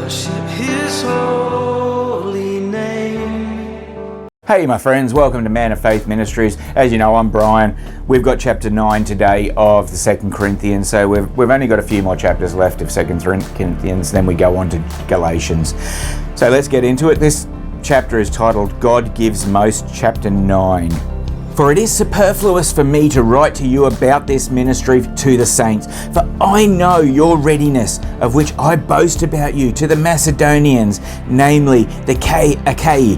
worship His holy name. Hey my friends, welcome to Man of Faith Ministries. As you know, I'm Brian. We've got chapter 9 today of the 2 Corinthians, so we've only got a few more chapters left of 2 Corinthians, then we go on to Galatians. So let's get into it. This chapter is titled God Gives Most, chapter 9. For it is superfluous for me to write to you about this ministry to the saints, for I know your readiness, of which I boast about you to the Macedonians, namely the Achaia,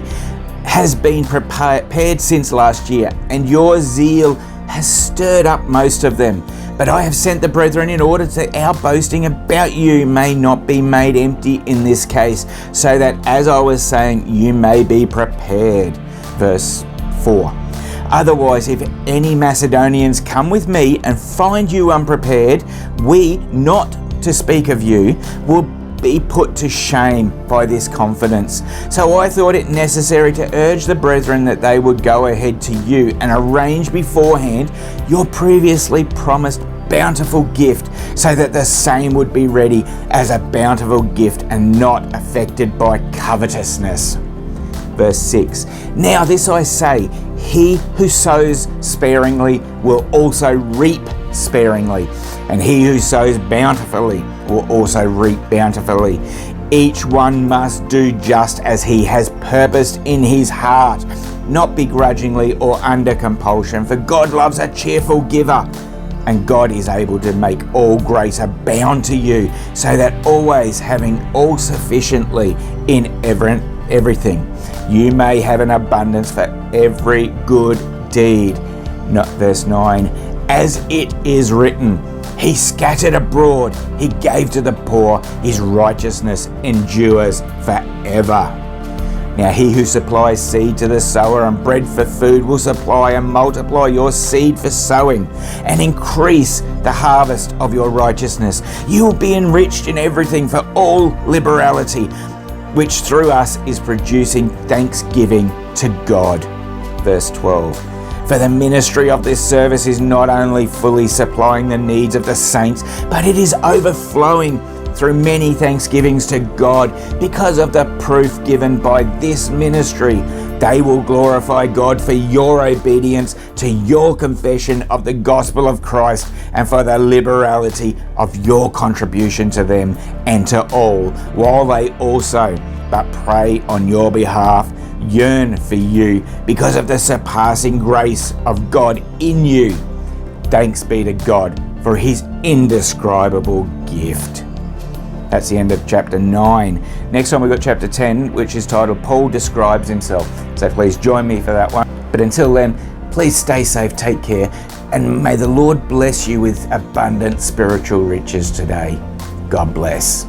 has been prepared since last year, and your zeal has stirred up most of them. But I have sent the brethren in order that our boasting about you may not be made empty in this case, so that, as I was saying, you may be prepared. Verse 4. Otherwise, if any Macedonians come with me and find you unprepared, we, not to speak of you, will be put to shame by this confidence. So I thought it necessary to urge the brethren that they would go ahead to you and arrange beforehand your previously promised bountiful gift, so that the same would be ready as a bountiful gift and not affected by covetousness. Verse 6. Now this I say, he who sows sparingly will also reap sparingly, and he who sows bountifully will also reap bountifully. Each one must do just as he has purposed in his heart, not begrudgingly or under compulsion, for God loves a cheerful giver. And God is able to make all grace abound to you, so that always having all sufficiently in everything, you may have an abundance for every good deed. Verse 9. As it is written, he scattered abroad, he gave to the poor, his righteousness endures forever. Now he who supplies seed to the sower and bread for food will supply and multiply your seed for sowing and increase the harvest of your righteousness. You will be enriched in everything for all liberality, which through us is producing thanksgiving to God. Verse 12. For the ministry of this service is not only fully supplying the needs of the saints, but it is overflowing through many thanksgivings to God because of the proof given by this ministry. They will glorify God for your obedience to your confession of the gospel of Christ, and for the liberality of your contribution to them and to all, while they also, but pray on your behalf, yearn for you because of the surpassing grace of God in you. Thanks be to God for his indescribable gift. That's the end of chapter 9. Next time we've got chapter 10, which is titled Paul Describes Himself. So please join me for that one. But until then, please stay safe, take care, and may the Lord bless you with abundant spiritual riches today. God bless.